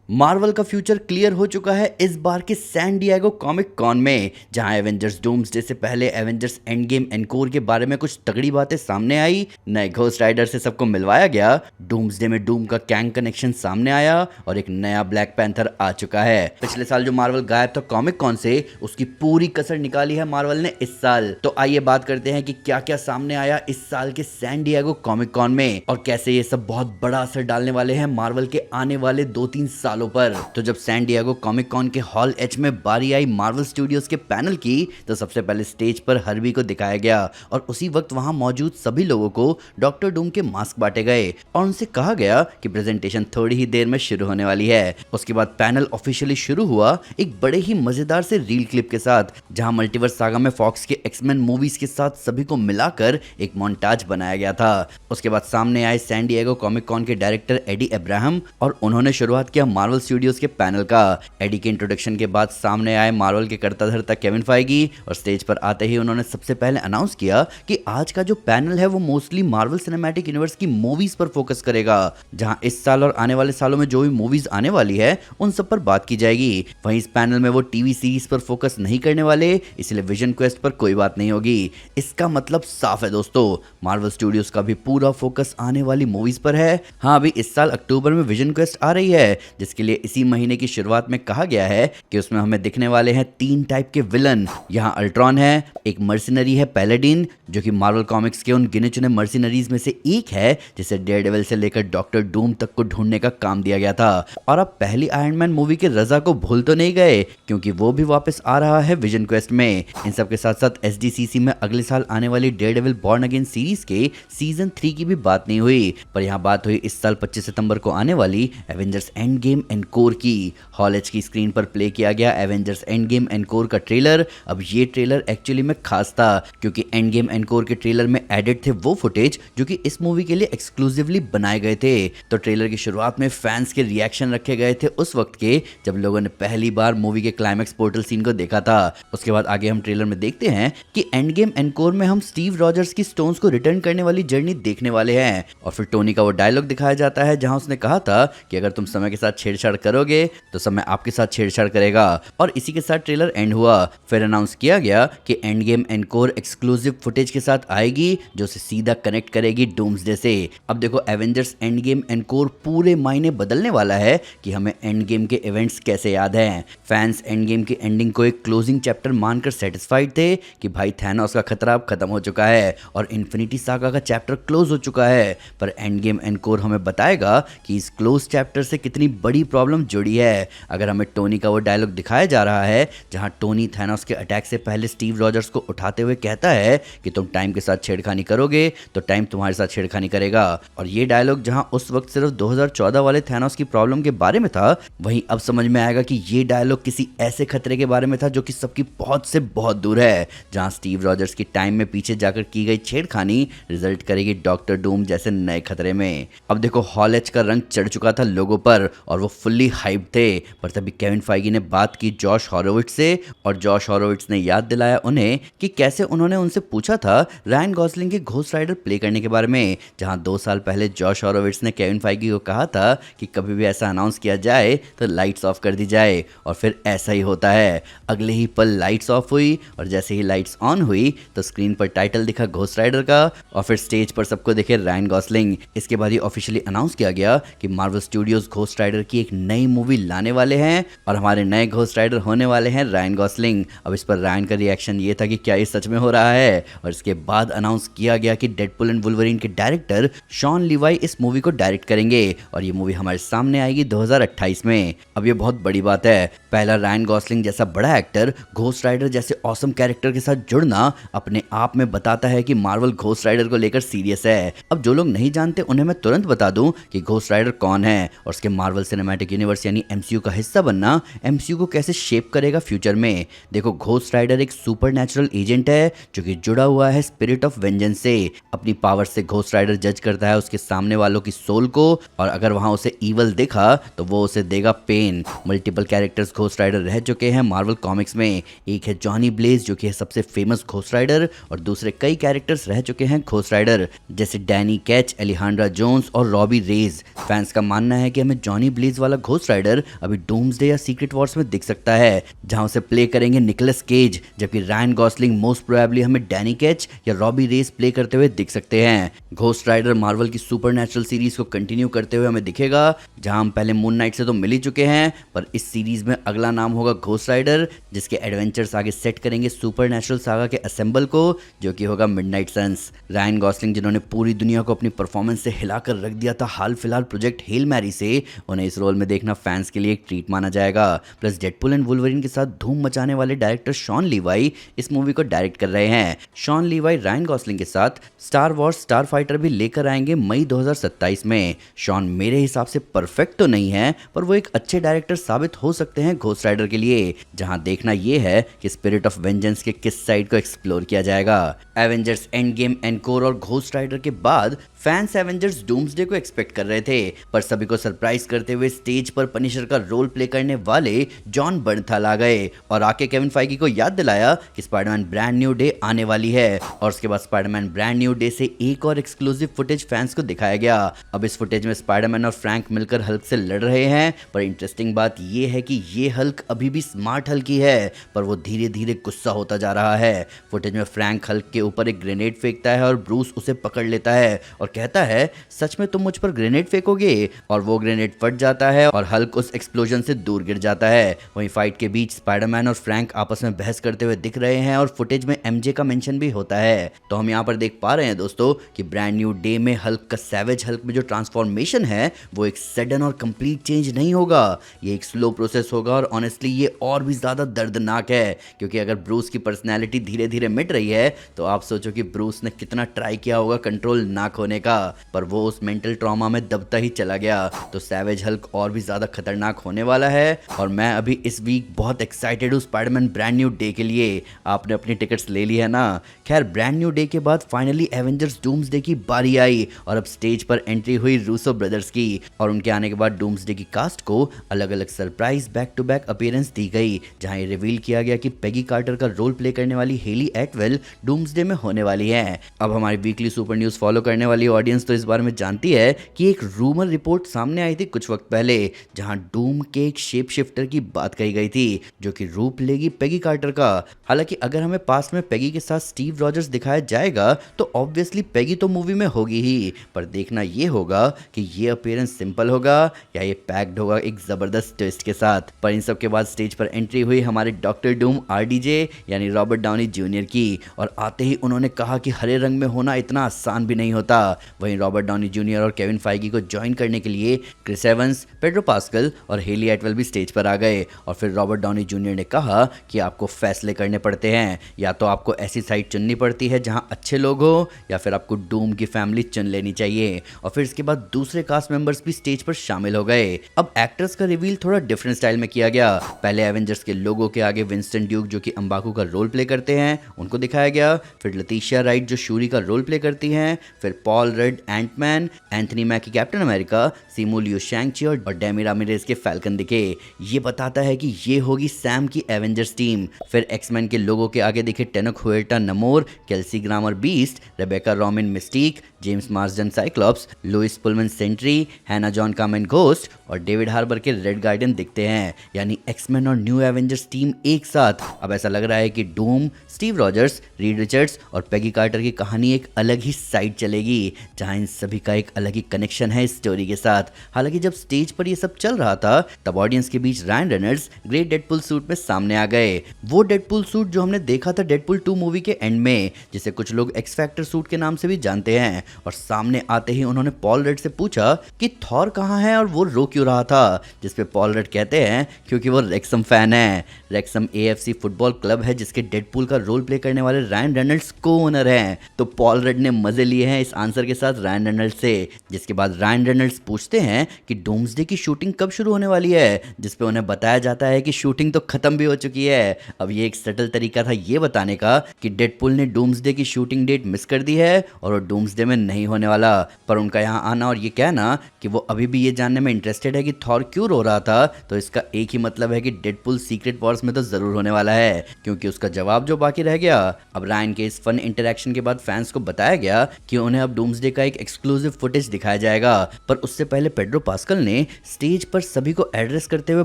Marvel का future clear हो चुका है इस बार के सैन डिएगो कॉमिक कॉन में, जहां एवेंजर्स डूम्सडे से पहले एवेंजर्स एंड गेम एनकोर के बारे में कुछ तगड़ी बातें सामने आई। नए घोस्ट राइडर से सबको मिलवाया गया, डूम्सडे में डूम का कैंग कनेक्शन सामने आया और एक नया ब्लैक पैंथर आ चुका है। पिछले साल जो मार्वल गायब था कॉमिक कॉन से, उसकी पूरी कसर निकाली है मार्वल ने इस साल। तो आइए बात करते हैं कि क्या क्या सामने आया इस साल के सैन डिएगो कॉमिक कॉन में और कैसे ये सब बहुत बड़ा असर डालने वाले हैं मार्वल के आने वाले 2-3 सालों पर। तो जब सैन डिएगो कॉमिक कॉन के हॉल एच में बारी आई मार्वल स्टूडियोज के पैनल की, तो सबसे पहले स्टेज पर हर्बी को दिखाया गया और उसी वक्त वहां मौजूद सभी लोगों को डॉक्टर डूम के मास्क बांटे गए और उनसे कहा गया कि प्रेजेंटेशन थोड़ी ही देर में शुरू होने वाली है। उसके बाद पैनल ऑफिशियली शुरू हुआ एक बड़े ही मजेदार से रील क्लिप के साथ, जहां मल्टीवर्स सागा में फॉक्स के एक्समैन मूवीज के साथ सभी को मिलाकर एक मोन्टाज बनाया गया था। उसके बाद सामने आए सैन डिएगो कॉमिक कॉन के डायरेक्टर एडी अब्राहम और उन्होंने शुरुआत किया मार्वल स्टूडियोज के पैनल का। एडी के इंट्रोडक्शन के बाद सामने आए मार्वल के कर्ता धर्ता केविन फाइगी और स्टेज पर आते ही उन्होंने सबसे पहले अनाउंस किया कि आज का जो पैनल है वो मोस्टली मार्वल सिनेमैटिक यूनिवर्स की मूवीज पर फोकस करेगा, जहां इस साल और आने वाले सालों में जो भी मूवीज आने वाली है उन सब पर बात की जाएगी। वहीं इस पैनल में वो टीवी सीरीज पर फोकस नहीं करने वाले, इसलिए विजन क्वेस्ट पर कोई बात नहीं होगी। इसका मतलब साफ है दोस्तों, मार्वल स्टूडियोज का भी पूरा फोकस आने वाली मूवीज पर है। हाँ, अभी इस साल अक्टूबर में विजन क्वेस्ट आ रही है, जिसके लिए इसी महीने की शुरुआत में कहा गया है कि उसमें हमें दिखने वाले हैं 3 टाइप के विलन। यहाँ अल्ट्रॉन है, एक मर्सिनरी है पैलेडिन, जो कि मार्वल कॉमिक्स के उन गिने चुने मर्सिनरीज में से एक है जिसे डेयरडेविल से लेकर डॉक्टर डूम तक को ढूंढने का काम दिया गया था। और अब पहली आयरन मैन मूवी के रजा को भूल तो नहीं गए, क्योंकि वो भी वापस आ रहा है विजन क्वेस्ट में। इन सब के साथ साथ एसडीसीसी में अगले साल आने वाली डेयरडेविल बॉर्न अगेन सीरीज के सीजन 3 की भी बात नहीं हुई, पर यहाँ बात हुई इस साल 25 सितंबर को आने वाली एवेंजर्स एंड गेम एनकोर की। हॉल एच की स्क्रीन पर प्ले किया गया एवेंजर्स एंड गेम एनकोर का ट्रेलर। अब ये ट्रेलर एक्चुअली में खास था, क्योंकि एंड गेम एनकोर के ट्रेलर में एडिट थे वो फुटेज जो कि इस मूवी के लिए एक्सक्लूसिवली बनाए गए थे। तो ट्रेलर की शुरुआत में फैंस के रिएक्शन रखे गए थे उस वक्त के, जब लोगों ने पहली बार मूवी के क्लाइमैक्स पोर्टल सीन को देखा था। उसके बाद आगे हम ट्रेलर में देखते हैं कि एंड गेम एनकोर में हम स्टीव रॉजर्स की स्टोन्स को रिटर्न करने वाली जर्नी देखने वाले हैं। और फिर टोनी का वो डायलॉग दिखाया जाता है जहां उसने कहा था कि अगर तुम समय के साथ छेड़छाड़ करोगे तो समय आपके साथ छेड़छाड़ करेगा। और इसी के साथ ट्रेलर एंड हुआ। फिर अनाउंस किया गया कि end game encore exclusive footage के साथ आएगी, जो उसे सीधा कनेक्ट करेगी डूम्सडे से। अब देखो, एवेंजर्स एंड गेम एनकोर पूरे मायने बदलने वाला है कि हमें एंड गेम के इवेंट्स कैसे याद हैं। फैंस एंड गेम की एंडिंग को एक क्लोजिंग चैप्टर मानकर सेटिस्फाइड थे कि भाई थैनोस का खतरा अब खत्म हो चुका है और इन्फिनिटी सागा का चैप्टर क्लोज हो चुका है। पर एंड गेम एनकोर हमें बताएगा कि इस क्लोज चैप्टर से कितनी बड़ी प्रॉब्लम जुड़ी है। अगर हमें टोनी का वो डायलॉग दिखाया जा रहा है जहां टोनी थैनोस के अटैक से पहले स्टीव रॉजर्स को उठाते हुए कहता है कि तुम टाइम के साथ छेड़खानी करोगे तो टाइम तुम्हारे साथ छेड़खानी करेगा, और ये डायलॉग जहां उस वक्त सिर्फ 2014 वाले थैनोस की प्रॉब्लम के बारे में था, वहीं अब समझ में आएगा कि ये डायलॉग किसी ऐसे खतरे के बारे में था जो कि सबकी बहुत से बहुत दूर है, जहां स्टीव रॉजर्स की टाइम में पीछे जाकर की गई छेड़खानी रिजल्ट करेगी डॉक्टर डूम जैसे नए खतरे में। अब देखो, हॉल एच का रंग चढ़ चुका था लोगों पर और वो फुल्ली हाइप थे, पर तभी केविन फाइगी ने बात की जॉश हॉरोविट्ज से और जॉश हॉरोविट्ज ने याद दिलाया उन्हें कि कैसे उन्होंने उनसे पूछा था रायन गॉसलिंग के घोस्ट राइडर प्ले करने के बारे में, जहां 2 साल पहले जॉश हॉरोविट्ज ने केविन फाइगी को कहा था कि कभी भी ऐसा अनाउंस किया जाए तो लाइट्स ऑफ कर दी जाए, और फिर ऐसा ही होता है। अगले ही पल लाइट्स ऑफ हुई और जैसे ही लाइट्स ऑन हुई तो स्क्रीन पर टाइटल दिखा घोस्ट राइडर का और फिर स्टेज पर सबको दिखे रायन गॉसलिंग। इसके बाद ही ऑफिशियली अनाउंस किया गया कि मार्वल स्टूडियोज घोस्ट राइडर की एक नई मूवी लाने वाले हैं और हमारे नए घोस्ट राइडर होने वाले हैं रायन गॉसलिंग। अब इस पर रायन का रिएक्शन ये था कि क्या ये सच में हो रहा है, और इसके बाद अनाउंस किया गया कि डेडपुल एंड वुल्वरीन के डायरेक्टर शॉन लिवाई इस मूवी को डायरेक्ट करेंगे और ये मूवी हमारे सामने आएगी 2028 में। अब ये बहुत बड़ी बात है, पहला रायन गॉसलिंग जैसा बड़ा एक्टर घोस्ट राइडर जैसे ऑसम कैरेक्टर के साथ जुड़ना अपने आप में बताता है कि मार्वल घोस्ट राइडर को लेकर सीरियस है। अब जो लोग नहीं जानते उन्हें मैं तुरंत बता दूं कि घोस्ट राइडर कौन है और उसके मार्वल सिनेमैटिक यूनिवर्स यानी एमसीयू का हिस्सा बनना एमसीयू को कैसे शेप करेगा फ्यूचर में। देखो, घोस्ट राइडर एक सुपरनैचुरल एजेंट है जो कि जुड़ा हुआ है स्पिरिट ऑफ वेंजेंस से। अपनी पावर से घोस्ट राइडर जज करता है उसके सामने वालों की सोल को, और अगर वहां उसे ईवल दिखा तो वो उसे देगा pen. Multiple characters ghost rider रह चुके हैं मार्वल कॉमिक्स में। एक है जॉनी ब्लेज जो कि है सबसे फेमस घोस्ट राइडर, और दूसरे कई कैरेक्टर्स रह चुके हैं घोस्ट राइडर जैसे डैनी कैच, एलिहांड्रा जोन्स और रॉबी रेज। फैंस का मानना है कि हमें जॉनी ब्लेज वॉइस वाला घोस्ट राइडर अभी डूम्सडे या सीक्रेट वॉर्स में दिख सकता है, जहां उसे प्ले करेंगे निकोलस केज, जबकि रायन गॉसलिंग मोस्ट प्रोबेबली हमें डैनी कैच या रॉबी रेस प्ले करते हुए दिख सकते हैं। घोस्ट राइडर मार्वल की सुपरनैचुरल सीरीज को कंटिन्यू करते हुए हमें दिखेगा, जहां हम पहले मून नाइट से तो मिल ही चुके हैं, पर इस सीरीज में अगला नाम होगा घोस्ट राइडर, जिसके एडवेंचर्स आगे सेट करेंगे सुपरनैचुरल सागा के असेंबल को, जो कि होगा मिडनाइट सन्स। रायन गॉसलिंग जिन्होंने पूरी दुनिया को अपनी परफॉर्मेंस से हिलाकर रख दिया था हाल फिलहाल प्रोजेक्ट हेल मैरी से, उन्हें इस रोल में देखना फैंस के लिए एक ट्रीट माना जाएगा। प्लस डेडपुल एंड वुल्वरीन के साथ धूम मचाने वाले डायरेक्टर शॉन लीवाई इस मूवी को डायरेक्ट कर रहे हैं। शॉन लीवाई रायन गॉसलिंग के साथ स्टार वॉर्स स्टार फाइटर भी लेकर आएंगे मई 2027 में। शॉन मेरे हिसाब से परफेक्ट तो नहीं है, पर वो एक अच्छे डायरेक्टर साबित हो सकते हैं घोस्ट राइडर के लिए, जहां देखना यह है कि स्पिरिट ऑफ वेंजेंस के किस साइड को एक्सप्लोर किया जाएगा। एवेंजर्स एंड गेम, एनकोर और घोस्ट राइडर के बाद फैंस एवेंजर्स डूम्सडे को एक्सपेक्ट कर रहे थे, पर सभी को सरप्राइज करते हुए स्टेज पर पनिशर का रोल प्ले करने वाले जॉन बर्नथल आ गए और आके केविन फाइगी को याद दिलाया कि स्पाइडरमैन ब्रांड न्यू डे आने वाली है। और उसके बाद स्पाइडरमैन ब्रांड न्यू डे से एक और एक्सक्लूसिव फुटेज फैंस को दिखाया गया। अब इस फुटेज में स्पाइडरमैन और फ्रैंक मिलकर हल्क से लड़ रहे हैं, पर इंटरेस्टिंग बात यह है कि ये हल्क अभी भी स्मार्ट हल्क ही है, पर वो धीरे धीरे गुस्सा होता जा रहा है। फुटेज में फ्रैंक हल्क के ऊपर एक ग्रेनेड फेंकता है और ब्रूस उसे पकड़ लेता है और कहता है, सच में तुम मुझ पर ग्रेनेड फेंकोगे? और वो ग्रेनेड फट जाता है और हल्क उस एक्सप्लोजन से दूर गिर जाता है। वहीं फाइट के बीच स्पाइडरमैन और फ्रैंक आपस में बहस करते हुए दिख रहे हैं और फुटेज में एमजे का मेंशन भी होता है। तो हम यहाँ पर देख पा रहे हैं दोस्तों कि ब्रांड न्यू डे में हल्क का सैवेज हल्क में जो ट्रांसफॉर्मेशन है वो एक सडन और कंप्लीट चेंज नहीं होगा, ये एक स्लो प्रोसेस होगा। और ऑनेस्टली ये और भी ज्यादा दर्दनाक है, क्योंकि अगर ब्रूस की पर्सनैलिटी धीरे धीरे मिट रही है तो आप सोचो कि ब्रूस ने कितना ट्राई किया होगा कंट्रोल ना खोने का, पर वो उस मेंटल ट्रॉमा में दबता ही चला गया। तो सैवेज हल्क और भी ज्यादा खतरनाक होने वाला है और मैं अभी इस वीक बहुत एक्साइटेड हूँ स्पाइडरमैन ब्रांड न्यू डे के लिए। आपने अपनी टिकट्स ले ली है ना? खैर, ब्रांड न्यू डे के बाद फाइनली एवेंजर्स डूम्सडे की बारी आई और अब स्टेज पर एंट्री हुई रूसो ब्रदर्स की, और उनके आने के बाद डूम्सडे की कास्ट को अलग अलग surprise back to back appearance दी गई, जहां ये रिवील किया गया कि पेगी कार्टर का रोल प्ले करने वाली हेली एटवेल डूम्सडे में होने वाली है। अब हमारी वीकली सुपर न्यूज फॉलो करने वाली ऑडियंस तो इस बारे में जानती है कि एक रूमर रिपोर्ट सामने आई थी कुछ वक्त पहले, जहां डूम के एक शेप शिफ्टर की बात कही गई थी जो कि रूप लेगी पेगी कार्टर का। हालांकि अगर हमें पास में पेगी के साथ स्टीव रॉजर्स दिखाया जाएगा तो ऑब्वियसली पेगी तो मूवी में होगी ही, पर देखना ये होगा कि ये अपीयरेंस सिंपल होगा या ये पैक्ड होगा एक जबरदस्त ट्विस्ट के साथ। पर इन सब के बाद स्टेज पर एंट्री हुई हमारे डॉक्टर डूम आरडीजे यानी रॉबर्ट डाउनी जूनियर की, और आते ही उन्होंने कहा कि हरे रंग में होना इतना आसान भी नहीं होता। वहीं रॉबर्ट डाउनी जूनियर और केविन फाइगी को ज्वाइन करने के लिए क्रिस एवंस, पेड्रो पास्कल और हेली एटवेल भी स्टेज पर आ गए, और फिर रॉबर्ट डाउनी जूनियर ने कहा कि आपको फैसले करने पड़ते हैं, या तो आपको ऐसी साइड चुननी पड़ती है जहां अच्छे लोग हो, या फिर आपको डूम की फैमिली चुन लेनी चाहिए। और फिर इसके बाद दूसरे कास्ट मेंबर्स भी स्टेज पर शामिल हो गए। अब एक्टर्स का रिवील थोड़ा डिफरेंट स्टाइल में किया गया। पहले एवेंजर्स के लोगों के आगे विंस्टन ड्यूक जो कि अंबाकू का रोल प्ले करते हैं उनको दिखाया गया, फिर लतीशिया राइट जो शूरी का रोल प्ले करती हैं, फिर Paul Rudd Antman, Anthony Mackie Captain America, Simu Liu Shang Chi और डेमी रामिरेज के फैल्कन दिखे। ये बताता है कि ये होगी सैम की एवेंजर्स टीम। फिर एक्समैन के लोगों के आगे दिखे Tenoch Huerta Namor, Kelsey Grammer Beast, Rebecca Romijn Mystique, James Marsden Cyclops, Lewis Pullman Sentry, Hannah John Kamen Ghost और डेविड हार्बर के रेड गार्डियन दिखते हैं, यानी एक्समैन और न्यू एवेंजर्स टीम एक साथ। अब ऐसा लग रहा है कि Doom, Steve Rogers, Reed Richards और पेगी कार्टर की कहानी एक अलग ही साइड चलेगी, जहां इन सभी का एक अलग ही कनेक्शन है इस स्टोरी के साथ। हालांकि जब स्टेज पर ये सब चल रहा था तब ऑडियंस के बीच Ryan Reynolds grey Deadpool suit में सामने आ गए। वो डेडपुल सूट जो हमने देखा था डेडपुल 2 मूवी के एंड में, जिसे कुछ लोग एक्स फैक्टर सूट के नाम से भी जानते हैं। और सामने आते ही उन्होंने पॉल रेड से पूछा कि थॉर कहाँ है और वो रो क्यों रहा था, जिसपे पॉल रेड कहते हैं क्योंकि वो रेक्सम फैन है। रेक्सम AFC फुटबॉल क्लब है जिसके डेडपुल का रोल प्ले करने वाले रायन रेनॉल्ड्स को ओनर हैं। तो पॉल रेड ने मजे लिए हैं इस आंसर के साथ रायन रेनॉल्ड्स से, जिसके बाद रायन रेनॉल्ड्स पूछते हैं कि डूम्सडे की शूटिंग कब शुरू होने वाली है, जिसपे उन्हें बताया जाता है कि शूटिंग तो खत्म भी हो चुकी है। अब ये एक सटल तरीका था ये बताने का कि डेडपुल ने डूम्सडे की शूटिंग डेट मिस कर दी है और वो डूम्सडे में नहीं होने वाला। पर उनका यहाँ आना और ये कहना कि वो अभी भी ये जानने में इंटरेस्टेड है कि थॉर क्यों रो रहा था, तो इसका एक ही मतलब है कि डेडपुल सीक्रेट वॉर्स में तो जरूर होने वाला है, क्योंकि उसका जवाब जो बाकी रह गया। अब रायन के इस फन इंटरेक्शन के बाद फैंस को बताया गया कि उन्हें अब डूम्सडे का एक एक्सक्लूसिव फुटेज दिखाया जाएगा, पर उससे पहले पेड्रो पास्कल ने ने स्टेज पर सभी को एड्रेस करते हुए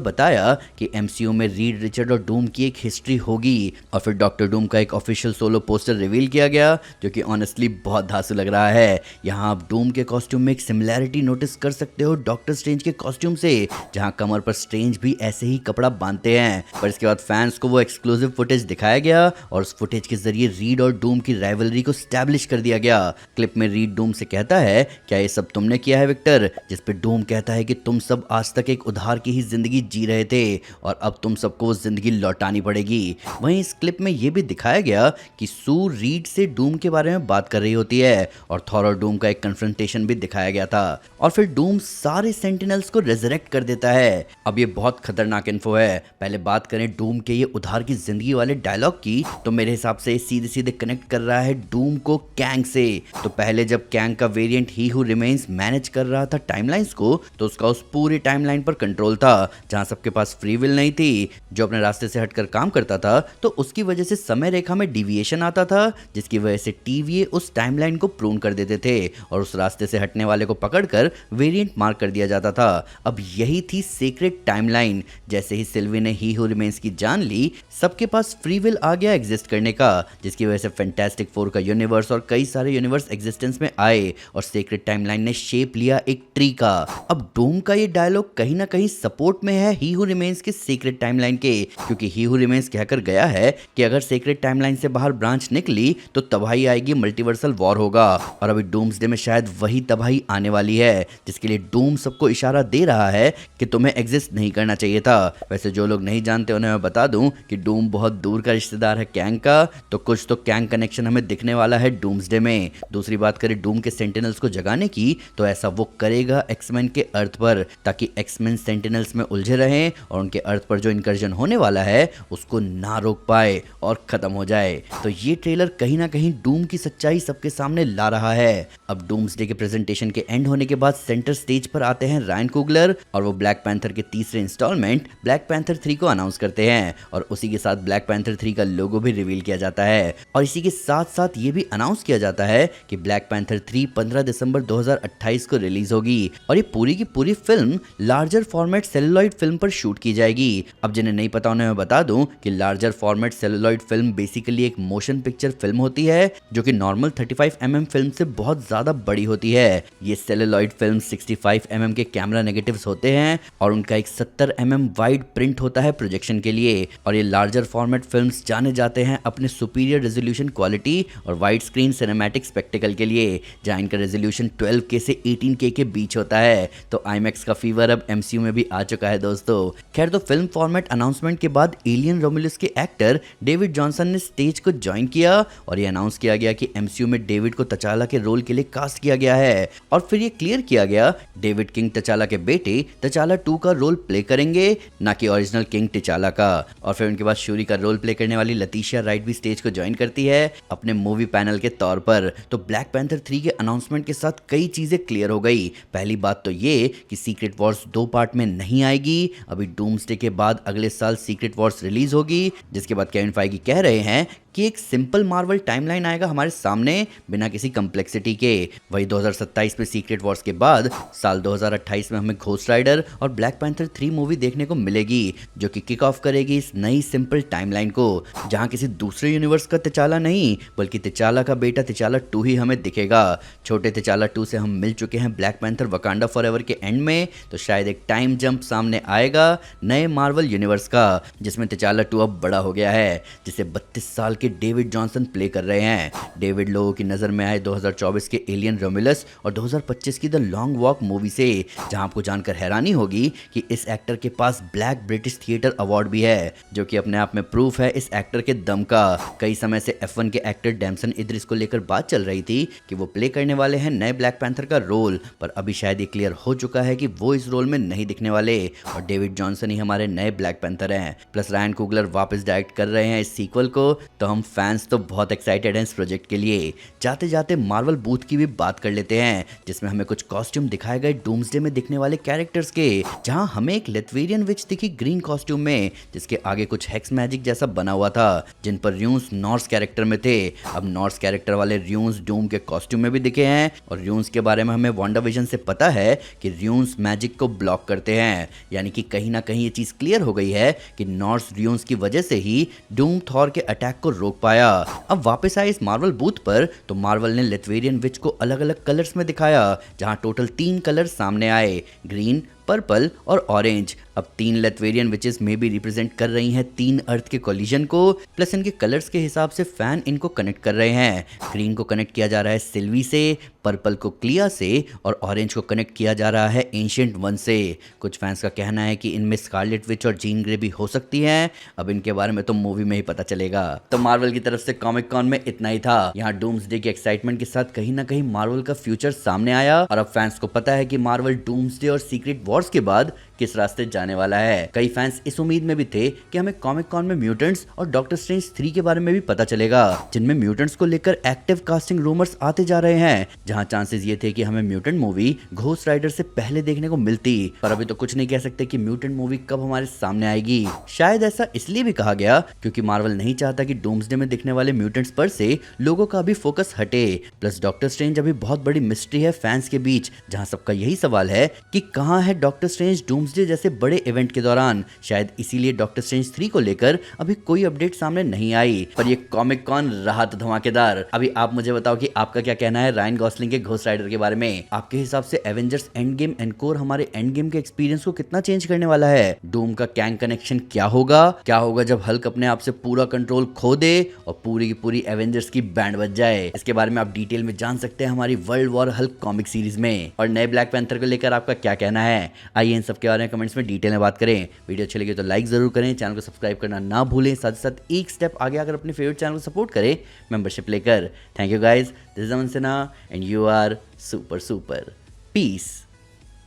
बताया कि एमसीयू में रीड रिचर्ड और डूम की एक हिस्ट्री होगी। और फिर डॉक्टर डूम का एक ऑफिशियल सोलो पोस्टर रिवील किया गया जो कि ऑनेस्टली बहुत धांसू लग रहा है। यहाँ आप डूम के कॉस्ट्यूम में एक सिमिलैरिटी नोटिस कर सकते हो डॉक्टर स्ट्रेंज के कॉस्ट्यूम से, जहाँ कमर पर स्ट्रेंज भी ऐसे ही कपड़ा बांधते हैं। पर इसके बाद फैंस को वो एक्सक्लूसिव फुटेज दिखाया गया और उस फुटेज के जरिए रीड और डूम की राइवलरी को स्टैब्लिश कर दिया गया। क्लिप में रीड डूम से कहता है, क्या ये सब तुमने किया है विक्टर? जिस पे डूम कहता है कि तुम सब आज तक एक उधार की ही जिंदगी जी रहे थे और अब तुम सबको वो जिंदगी लौटानी पड़ेगी। वहीं इस क्लिप में ये भी दिखाया गया कि सू रीड से डूम के बारे में बात कर रही होती है और थॉर और डूम का एक कन्फ्रंटेशन भी दिखाया गया था और फिर डूम सारे सेंटिनल्स को रेजरेक्ट कर देता है। अब ये बहुत खतरनाक इन्फो है। पहले बात करें डूम के ये उधार की जिंदगी वाले डायलॉग की, तो मेरे हिसाब से सीधे सीधे कनेक्ट कर रहा है डूम को कैंग से। तो पहले जब कैंग का variant he who remains manage कर रहा था टाइमलाइंस को, तो उसका उस पूरी टाइमलाइन पर कंट्रोल था जहां सबके पास फ्री विल नहीं थी, जो अपने रास्ते से हटकर काम करता था। तो उसकी वजह से समय रेखा में डिविएशन आता था, जिसकी वजह से टीवीए उस टाइमलाइन को प्रून कर देते थे और उस रास्ते से हटने वाले को पकड़कर वेरिएंट मार्क कर दिया जाता था। अब यही थी सीक्रेट टाइमलाइन। जैसे ही सिल्वी ने ही हु रिमेन्स की जान ली, सबके पास फ्री विल आ गया एग्जिस्ट करने का, जिसकी वजह से फैंटास्टिक फोर का यूनिवर्स और कई सारे यूनिवर्स एग्जिस्टेंस में आए और सीक्रेट टाइमलाइन ने शेप लिया एक ट्री का। अब डूम का ये डायलॉग कहीं ना कहीं सपोर्ट में है ही हु रिमेन्स के सीक्रेट टाइमलाइन के, क्योंकि ही हु रिमेन्स कहकर गया है कि अगर सीक्रेट टाइमलाइन से बाहर ब्रांच निकली तो तबाही आएगी, मल्टीवर्सल वॉर होगा। और अभी डूम्सडे में शायद वही तबाही आने वाली है, जिसके लिए डूम सबको इशारा दे रहा है कि तुम्हें एग्जिस्ट नहीं करना चाहिए था। वैसे जो लोग नहीं जानते उन्हें मैं बता दूं कि डूम बहुत दूर का रिश्तेदार है कैंग का, तो कुछ तो कैंग कनेक्शन हमें दिखने वाला है डूम्सडे में। दूसरी बात करें डूम के सेंटिनल्स को जगाने की, तो ऐसा वो करेगा एक्समैन के अर्थ पर, ताकि एक्समैन सेंटिनल्स में उलझे रहें और उनके अर्थ पर जो इनकर्जन होने वाला है उसको ना रोक पाए और खत्म हो जाए। तो ये ट्रेलर कहीं ना कहीं डूम की सच्चाई सबके सामने ला रहा है। अब डूम्सडे के प्रेजेंटेशन के एंड होने के बाद सेंटर स्टेज पर आते हैं रायन कुगलर और वो ब्लैक पैंथर के तीसरे इंस्टॉलमेंट ब्लैक पैंथर 3 को अनाउंस करते हैं और उसी के साथ ब्लैक पैंथर 3 का लोगो भी रिवील किया जाता है। और इसी के साथ साथ ये भी अनाउंस किया जाता है कि ब्लैक पैंथर 3 15 दिसंबर 2028 को रिलीज होगी और ये पूरी की पूरी film larger format celluloid film पर शूट की जाएगी। अब जिन्हें नहीं पता उन्हें मैं बता दूं कि larger format celluloid film basically एक मोशन पिक्चर फिल्म होती है जो कि नॉर्मल 35 mm फिल्म से बहुत ज्यादा बड़ी होती है। ये सेलुलॉइड फिल्म 65 mm के कैमरा नेगेटिव्स होते हैं और उनका एक 70 mm वाइड प्रिंट होता है प्रोजेक्शन के लिए। और ये लार्जर फॉर्मेट फिल्म्स जाने जाते हैं अपने सुपीरियर रेजोल्यूशन क्वालिटी और वाइड स्क्रीन सिनेमैटिक स्पेक्टिकल के लिए, जहां इनका रेजोल्यूशन 12K से 18K के बीच होता है। तो आईमैक्स का फीवर अब एमसीयू में भी आ चुका है दोस्तों। खैर, तो फिल्म फॉर्मेट अनाउंसमेंट के बाद एलियन रोमुलस के एक्टर डेविड जॉनसन ने स्टेज को ज्वाइन किया और ये अनाउंस किया गया कि एमसीयू में डेविड को तचाला के रोल के लिए कास्ट किया गया है। और फिर ये क्लियर किया गया डेविड किंग तचाला के बेटे तचाला 2 का रोल प्ले करेंगे, ना कि ओरिजिनल किंग तचाला का। और फिर उनके बाद शूरी का रोल प्ले करने वाली लतीशिया राइट भी स्टेज को ज्वाइन करती है अपने मूवी पैनल के तौर पर। तो ब्लैक पैंथर 3 के अनाउंसमेंट के साथ कई चीजें क्लियर हो गई। पहली बात तो ये कि सीक्रेट वॉर्स 2 पार्ट में नहीं आएगी। अभी डूम्सडे के बाद अगले साल सीक्रेट वॉर्स रिलीज होगी, जिसके बाद केविन फाइगी कह रहे हैं कि एक सिंपल मार्वल टाइमलाइन आएगा हमारे सामने बिना किसी कम्प्लेक्सिटी के। वही 2027 में सीक्रेट वॉर्स के बाद साल 2028 में हमें घोस्ट राइडर और ब्लैक पैंथर 3 मूवी देखने को मिलेगी, जो कि किक ऑफ करेगी इस नई सिंपल टाइमलाइन को, जहां किसी दूसरे यूनिवर्स का तचाला नहीं बल्कि तचाला का बेटा तचाला 2 ही हमें दिखेगा। छोटे तचाला 2 से हम मिल चुके हैं ब्लैक पैंथर वकांडा फॉरएवर के एंड में, तो शायद एक टाइम जंप सामने आएगा नए मार्वल यूनिवर्स का, जिसमें तचाला 2 अब बड़ा हो गया है, जिसे 32 साल के डेविड जॉनसन प्ले कर रहे हैं। डेविड लोगों की नजर में आए 2024 के एलियन रोमुलस और 2025 की द लॉन्ग वॉक मूवी से, जहां आपको जानकर हैरानी होगी कि इस एक्टर के पास ब्लैक ब्रिटिश थिएटर अवार्ड भी है, जो कि अपने आप में प्रूफ है इस एक्टर के दम का। कई समय से F1 के एक्टर डैमसन इद्रिस को लेकर बात चल रही थी कि वो प्ले करने वाले हैं नए ब्लैक पैंथर का रोल, पर अभी शायद ये क्लियर हो चुका है कि वो इस रोल में नहीं दिखने वाले और डेविड जॉनसन ही हमारे नए ब्लैक पैंथर हैं। प्लस रायन कुगलर वापस डायरेक्ट कर रहे हैं इस सीक्वल को, तो हम फैंस तो बहुत एक्साइटेड हैं इस प्रोजेक्ट के लिए। जाते जाते मार्वल बूथ की भी बात कर लेते हैं, जिसमें हमें कुछ कॉस्ट्यूम दिखाए गए डूम्सडे में दिखने वाले कैरेक्टर्स के, जहां हमें एक लेथवेरियन विच दिखी ग्रीन कॉस्ट्यूम में, जिसके आगे कुछ हेक्स मैजिक जैसा बना हुआ था, जिन पर र्यून्स नॉर्स कैरेक्टर में थे। अब नॉर्स कैरेक्टर वाले र्यून्स डूम के कॉस्ट्यूम में भी दिखे हैं, और र्यून्स के बारे में हमें वांडा विजन से पता है कि र्यून्स मैजिक को ब्लॉक करते हैं, यानी कि कहीं ना कहीं ये चीज क्लियर हो गई है कि नॉर्स र्यून्स की वजह से ही डूम थॉर के अटैक को रोक पाया। अब वापस आए इस मार्वल बूथ पर तो मार्वल ने लेथवेरियन विच को अलग अलग कलर्स में दिखाया, जहां टोटल 3 कलर सामने आए, ग्रीन, पर्पल और ऑरेंज। अब 3 लेथवेरियन विचेस में भी रिप्रेजेंट कर रही हैं 3 अर्थ के कोलिजन को, प्लस इनके कलर्स के हिसाब से फैन इनको कनेक्ट कर रहे हैं। ग्रीन को कनेक्ट किया जा रहा है सिल्वी से, पर्पल को क्लिया से, और ऑरेंज को कनेक्ट किया जा रहा है एंशिएंट वन से। कुछ फैंस का कहना है कि इनमें स्कारलेट विच और जीन ग्रे भी हो सकती हैं। अब इनके बारे में तो मूवी में ही पता चलेगा। तो मार्वल की तरफ से कॉमिक कॉन में इतना ही था। यहाँ डूम्सडे की एक्साइटमेंट के साथ कहीं ना कहीं मार्वल का फ्यूचर सामने आया, और अब फैंस को पता है कि मार्वल डूम्सडे और सीक्रेट वॉर्स के बाद किस रास्ते जाने वाला है। कई फैंस इस उम्मीद में भी थे कि हमें कॉमिक कॉन में म्यूटेंट्स और डॉक्टर स्ट्रेंज 3 के बारे में भी पता चलेगा, जिनमें म्यूटेंट्स को लेकर एक्टिव कास्टिंग रूमर्स आते जा रहे हैं, जहां चांसेस ये थे कि हमें म्यूटेंट मूवी घोस्ट राइडर से पहले देखने को मिलती। पर अभी तो कुछ नहीं कह सकते कि म्यूटेंट मूवी कब हमारे सामने आएगी। शायद ऐसा इसलिए भी कहा गया क्योंकि मार्वल नहीं चाहता कि डूम्सडे में दिखने वाले म्यूटेंट्स पर से लोगों का अभी फोकस हटे। प्लस डॉक्टर स्ट्रेंज अभी बहुत बड़ी मिस्ट्री है फैंस के बीच, जहां सबका यही सवाल है कि कहां है डॉक्टर स्ट्रेंज डूम्सडे जैसे बड़े इवेंट के दौरान। शायद इसीलिए डॉक्टर स्ट्रेंज 3 को लेकर अभी कोई अपडेट सामने नहीं आई। पर ये कॉमिक कॉन रहा तो धमाकेदार। अभी आप मुझे बताओ कि आपका क्या कहना है रायन गॉसलिंग के घोस्ट राइडर के बारे में। आपके हिसाब से एवेंजर्स एंड गेम एनकोर हमारे एंड गेम के एक्सपीरियंस को कितना चेंज करने वाला है? डूम का कैंग कनेक्शन क्या होगा? क्या होगा जब हल्क अपने आप से पूरा कंट्रोल खो दे और पूरी की पूरी एवेंजर्स की बैंड बज जाए? इसके बारे में आप डिटेल में जान सकते हैं हमारी world war Hulk comic series में। और नए ब्लैक पैंथर को लेकर आपका क्या कहना है? आइए इन सब के बारे में कमेंट्स में डिटेल में बात करें। वीडियो अच्छी लगी तो लाइक जरूर करें, चैनल को सब्सक्राइब करना ना भूलें, साथ ही साथ एक स्टेप आगे आकर अपने फेवरेट चैनल को सपोर्ट करें मेंबरशिप लेकर। Thank you guys, this is Aman Sinha and you are super super. Piece.